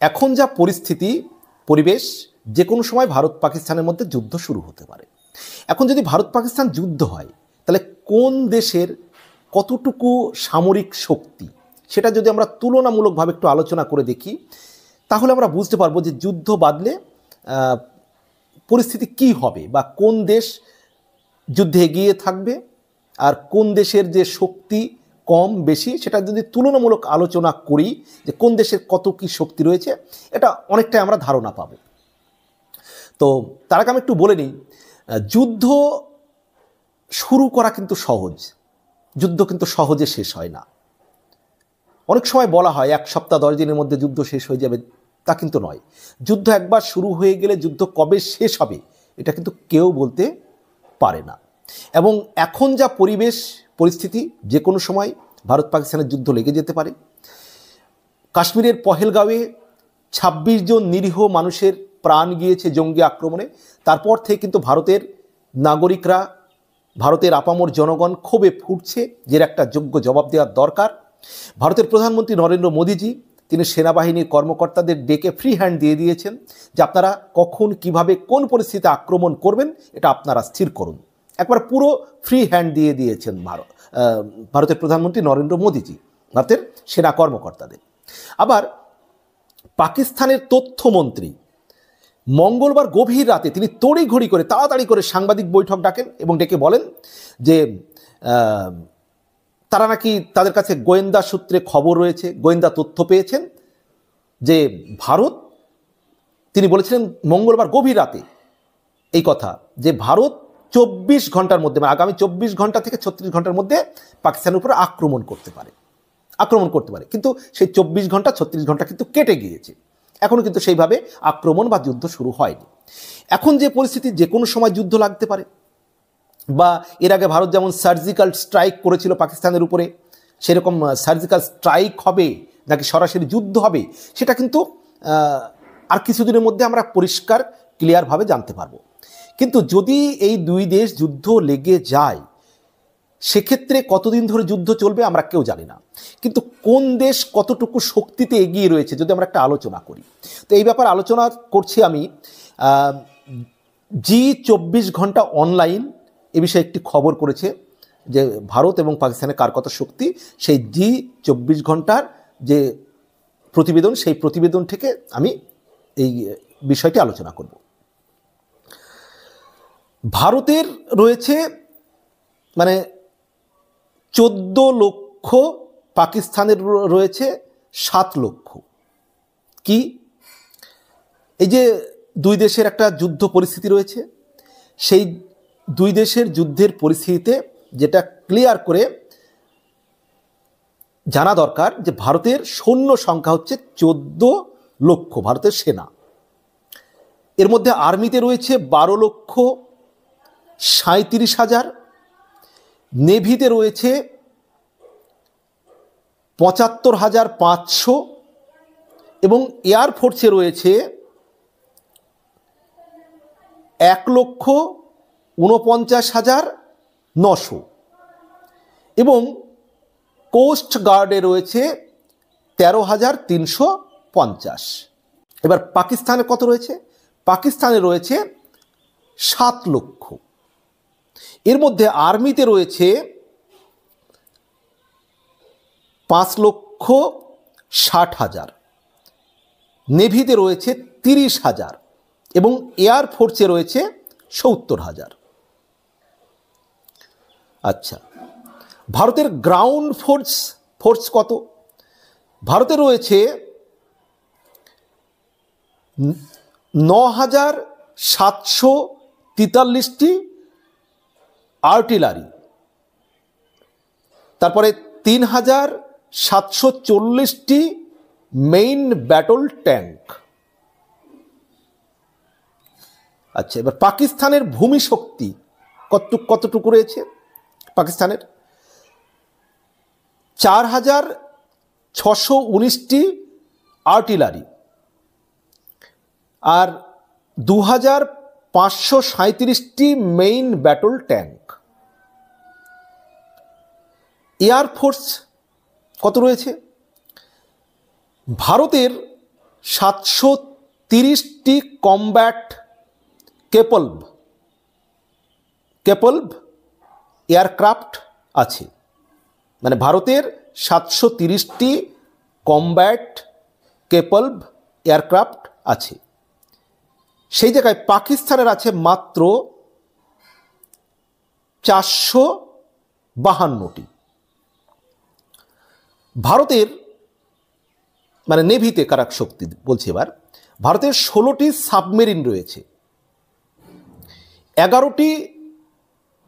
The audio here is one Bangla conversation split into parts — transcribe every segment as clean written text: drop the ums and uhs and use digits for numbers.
এখন যা পরিস্থিতি পরিবেশ, যে কোনো সময় ভারত পাকিস্তানের মধ্যে যুদ্ধ শুরু হতে পারে। এখন যদি ভারত পাকিস্তান যুদ্ধ হয়, তাহলে কোন দেশের কতটুকু সামরিক শক্তি, সেটা যদি আমরা তুলনামূলকভাবে একটু আলোচনা করে দেখি, তাহলে আমরা বুঝতে পারবো যে যুদ্ধ বাদলে পরিস্থিতি কি হবে, বা কোন দেশ যুদ্ধে এগিয়ে থাকবে আর কোন দেশের যে শক্তি কম বেশি, সেটা যদি তুলনামূলক আলোচনা করি যে কোন দেশের কত কি শক্তি রয়েছে, এটা অনেকটাই আমরা ধারণা পাব। তো তার আগে আমি একটু বলে নিই, যুদ্ধ শুরু করা কিন্তু সহজ, যুদ্ধ কিন্তু সহজে শেষ হয় না। অনেক সময় বলা হয় 1 সপ্তাহ 10 দিনের মধ্যে যুদ্ধ শেষ হয়ে যাবে, তা কিন্তু নয়। যুদ্ধ একবার শুরু হয়ে গেলে যুদ্ধ কবে শেষ হবে এটা কিন্তু কেউ বলতে পারে না। এবং এখন যা পরিস্থিতি, যে কোনো সময় ভারত পাকিস্তানের যুদ্ধ লেগে যেতে পারে। কাশ্মীরের পহেলগাঁওয়ে 26 জন নিরীহ মানুষের প্রাণ গিয়েছে জঙ্গি আক্রমণে। তারপর থেকে কিন্তু ভারতের নাগরিকরা, ভারতের আপামর জনগণ ক্ষোভে ফুটছে, যে একটা যোগ্য জবাব দেওয়ার দরকার। ভারতের প্রধানমন্ত্রী নরেন্দ্র মোদীজি তিনি সেনাবাহিনীর কর্মকর্তাদের ডেকে ফ্রি হ্যান্ড দিয়ে দিয়েছেন যে আপনারা কখন কিভাবে কোন পরিস্থিতিতে আক্রমণ করবেন এটা আপনারা স্থির করুন। একবার পুরো ফ্রি হ্যান্ড দিয়ে দিয়েছেন ভারতের প্রধানমন্ত্রী নরেন্দ্র মোদীজি ভারতের সেনা কর্মকর্তাদের। আবার পাকিস্তানের তথ্যমন্ত্রী মঙ্গলবার গভীর রাতে তিনি তড়িঘড়ি করে তাড়াতাড়ি করে সাংবাদিক বৈঠক ডাকেন এবং ডেকে বলেন যে তারা নাকি তাদের কাছে গোয়েন্দা সূত্রে খবর রয়েছে, গোয়েন্দা তথ্য পেয়েছেন যে ভারত, তিনি বলেছিলেন মঙ্গলবার গভীর রাতে এই কথা, যে ভারত 24 ঘন্টার মধ্যে, মানে আগামী 24 ঘন্টা থেকে 36 ঘন্টার মধ্যে পাকিস্তানের উপরে আক্রমণ করতে পারে। কিন্তু সেই 24 ঘন্টা 36 ঘন্টা কিন্তু কেটে গিয়েছে, এখনও কিন্তু সেইভাবে আক্রমণ বা যুদ্ধ শুরু হয়নি। এখন যে পরিস্থিতি, যে কোনো সময় যুদ্ধ লাগতে পারে, বা এর আগে ভারত যেমন সার্জিক্যাল স্ট্রাইক করেছিল পাকিস্তানের উপরে, সেরকম সার্জিক্যাল স্ট্রাইক হবে নাকি সরাসরি যুদ্ধ হবে সেটা কিন্তু আর কিছুদিনের মধ্যে আমরা পরিষ্কার ক্লিয়ারভাবে জানতে পারবো। কিন্তু যদি এই দুই দেশ যুদ্ধ লেগে যায়, সেক্ষেত্রে কতদিন ধরে যুদ্ধ চলবে আমরা কেউ জানি না। কিন্তু কোন দেশ কতটুকু শক্তিতে এগিয়ে রয়েছে যদি আমরা একটা আলোচনা করি, তো এই ব্যাপারে আলোচনা করছি আমি। G24 ঘন্টা অনলাইন এ বিষয়ে একটি খবর করেছে যে ভারত এবং পাকিস্তানের কার কত শক্তি, সেই G24 ঘন্টার যে প্রতিবেদন, সেই প্রতিবেদন থেকে আমি এই বিষয়টি আলোচনা করব। ভারতের রয়েছে মানে 14 লক্ষ, পাকিস্তানের রয়েছে 7 লক্ষ। কি এই যে দুই দেশের একটা যুদ্ধ পরিস্থিতি রয়েছে, সেই দুই দেশের যুদ্ধের পরিস্থিতিতে যেটা ক্লিয়ার করে জানা দরকার যে ভারতের সৈন্য সংখ্যা হচ্ছে 14 লক্ষ ভারতের সেনা। এর মধ্যে আর্মিতে রয়েছে 12,37,000, নেভিতে রয়েছে 75,500 এবং এয়ারফোর্সে রয়েছে 1,49,900 এবং কোস্ট গার্ডে রয়েছে 13,350। এবার পাকিস্তানে কত রয়েছে? পাকিস্তানে রয়েছে 7 লক্ষ। এর মধ্যে আর্মিতে রয়েছে 5,60,000, নেভিতে রয়েছে 30,000 এবং এয়ারফোর্সে রয়েছে 70,000। আচ্ছা, ভারতের গ্রাউন্ড ফোর্স কত? ভারতে রয়েছে 9,743টি আর্টিলারি, তারপরে 3,740টি মেইন ব্যাটল ট্যাঙ্ক। আচ্ছা, এবার পাকিস্তানের ভূমি শক্তি কতটুকু রয়েছে? পাকিস্তানের 4,619টি আর্টিলারি আর 2,537টি মেইন ব্যাটল ট্যাঙ্ক। এয়ারফোর্স কত রয়েছে? ভারতের 730টি কমব্যাট কেপলভ এয়ারক্রাফট আছে। মানে ভারতের 730টি কমব্যাট কেপলভ এয়ারক্রাফট আছে। সেই জায়গায় পাকিস্তানের আছে মাত্র 452টি। ভারতের মানে নেভিতে কারাক শক্তি বলছি এবার, ভারতের 16টি সাবমেরিন রয়েছে, 11টি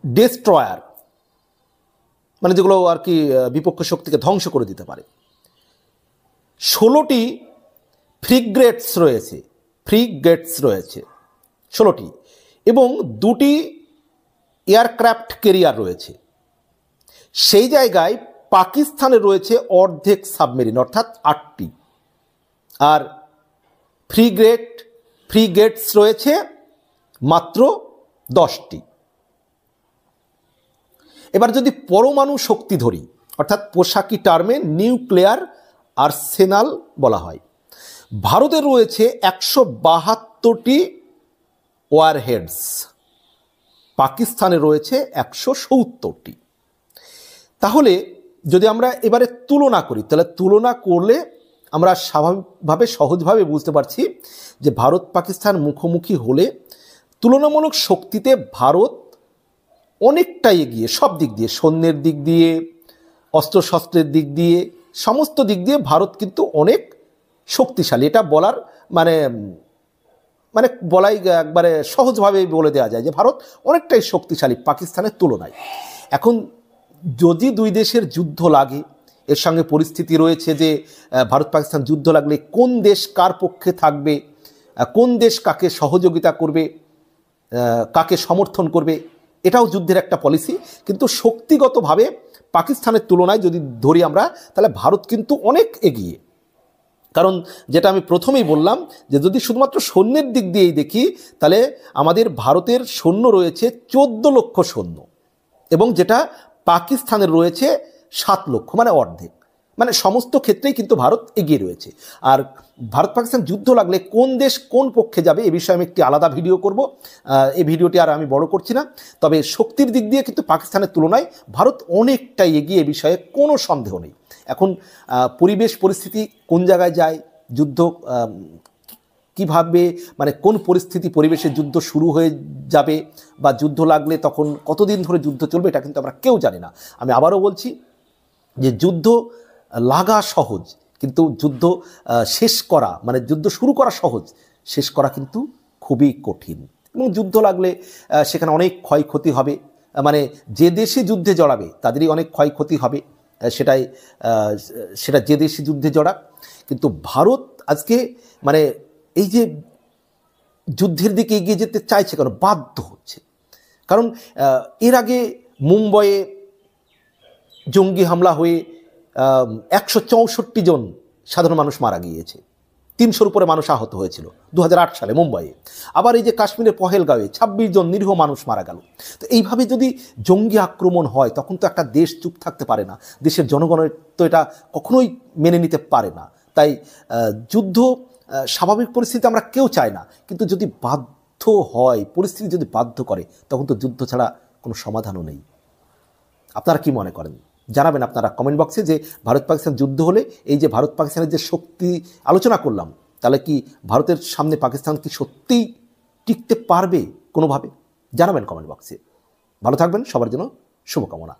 ডেস্ট্রয়ার মানে যেগুলো আর কি বিপক্ষ শক্তিকে ধ্বংস করে দিতে পারে, 16টি ফ্রিগেটস রয়েছে 16টি, এবং 2টি এয়ারক্রাফট ক্যারিয়ার রয়েছে। সেই জায়গায় পাকিস্তানে রয়েছে অর্ধেক সাবমেরিন অর্থাৎ 8টি, আর ফ্রিগেটস রয়েছে মাত্র 10টি। এবার যদি পরমাণু শক্তি ধরি, অর্থাৎ পোশাকি টার্মে নিউক্লিয়ার আর্সেনাল বলা হয়, ভারতের রয়েছে 172টি ওয়ারহেডস, পাকিস্তানে রয়েছে 170টি। তাহলে যদি আমরা এবারে তুলনা করি, তাহলে তুলনা করলে আমরা স্বাভাবিকভাবে সহজভাবে বুঝতে পারছি যে ভারত পাকিস্তান মুখোমুখি হলে তুলনামূলক শক্তিতে ভারত অনেকটাই এগিয়ে, সব দিক দিয়ে, সৈন্যের দিক দিয়ে, অস্ত্রশস্ত্রের দিক দিয়ে, সমস্ত দিক দিয়ে ভারত কিন্তু অনেক শক্তিশালী। এটা বলার মানে বলাই একবারে সহজভাবে বলে দেওয়া যায় যে ভারত অনেকটাই শক্তিশালী পাকিস্তানের তুলনায়। এখন যদি দুই দেশের যুদ্ধ লাগে, এর সঙ্গে পরিস্থিতি রয়েছে যে ভারত পাকিস্তান যুদ্ধ লাগলে কোন দেশ কার পক্ষে থাকবে, কোন দেশ কাকে সহযোগিতা করবে, কাকে সমর্থন করবে, এটাও যুদ্ধের একটা পলিসি। কিন্তু শক্তিগতভাবে পাকিস্তানের তুলনায় যদি ধরি আমরা, তাহলে ভারত কিন্তু অনেক এগিয়ে। কারণ যেটা আমি প্রথমেই বললাম যে যদি শুধুমাত্র সৈন্যের দিক দিয়েই দেখি, তাহলে আমাদের ভারতের সৈন্য রয়েছে 14 লক্ষ সৈন্য, এবং যেটা পাকিস্তানের রয়েছে 7 লক্ষ, মানে অর্ধেক। মানে সমস্ত ক্ষেত্রেই কিন্তু ভারত এগিয়ে রয়েছে। আর ভারত পাকিস্তান যুদ্ধ লাগলে কোন দেশ কোন পক্ষে যাবে এ বিষয়ে আমি একটি আলাদা ভিডিও করব, এই ভিডিওটি আর আমি বড় করছি না। তবে শক্তির দিক দিয়ে কিন্তু পাকিস্তানের তুলনায় ভারত অনেকটাই এগিয়ে, এ বিষয়ে কোনো সন্দেহ নেই। এখন পরিবেশ পরিস্থিতি কোন জায়গায় যায়, যুদ্ধ কিভাবে মানে কোন পরিস্থিতি পরিবেশে যুদ্ধ শুরু হয়ে যাবে বা যুদ্ধ লাগলে তখন কতদিন ধরে যুদ্ধ চলবে, এটা কিন্তু আমরা কেউ জানি না। আমি আবারও বলছি যে যুদ্ধ লাগা সহজ, কিন্তু যুদ্ধ শেষ করা মানে যুদ্ধ শুরু করা সহজ, শেষ করা কিন্তু খুবই কঠিন। এবং যুদ্ধ লাগলে সেখানে অনেক ক্ষয়ক্ষতি হবে, মানে যে দেশে যুদ্ধে জড়াবে তাদেরই অনেক ক্ষয়ক্ষতি হবে, সেটা যে দেশে যুদ্ধে জড়াক। কিন্তু ভারত আজকে মানে এই যে যুদ্ধের দিকে এগিয়ে যেতে চাইছে কেন, বাধ্য হচ্ছে। কারণ এর আগে মুম্বাইয়ে জঙ্গি হামলা হয়ে 164 জন সাধারণ মানুষ মারা গিয়েছে, 300-র উপরে মানুষ আহত হয়েছিল 2008 সালে মুম্বাইয়ে। আবার এই যে কাশ্মীরের পহেলগাঁওয়ে 26 জন নিরীহ মানুষ মারা গেল। তো এইভাবে যদি জঙ্গি আক্রমণ হয় তখন তো একটা দেশ চুপ থাকতে পারে না, দেশের জনগণের তো এটা কখনোই মেনে নিতে পারে না। তাই যুদ্ধ স্বাভাবিক পরিস্থিতি আমরা কেউ চাই না, কিন্তু যদি বাধ্য হয়, পরিস্থিতি যদি বাধ্য করে, তখন তো যুদ্ধ ছাড়া কোনো সমাধানও নেই। আপনারা কি মনে করেন জানাবেন আপনারা কমেন্ট বক্সে, যে ভারত পাকিস্তান যুদ্ধ হলে এই যে ভারত পাকিস্তানের যে শক্তি আলোচনা করলাম, তাহলে কি ভারতের সামনে পাকিস্তান কি সত্যিই টিকতে পারবে কোনোভাবে? জানাবেন কমেন্ট বক্সে। ভালো থাকবেন, সবার জন্য শুভকামনা।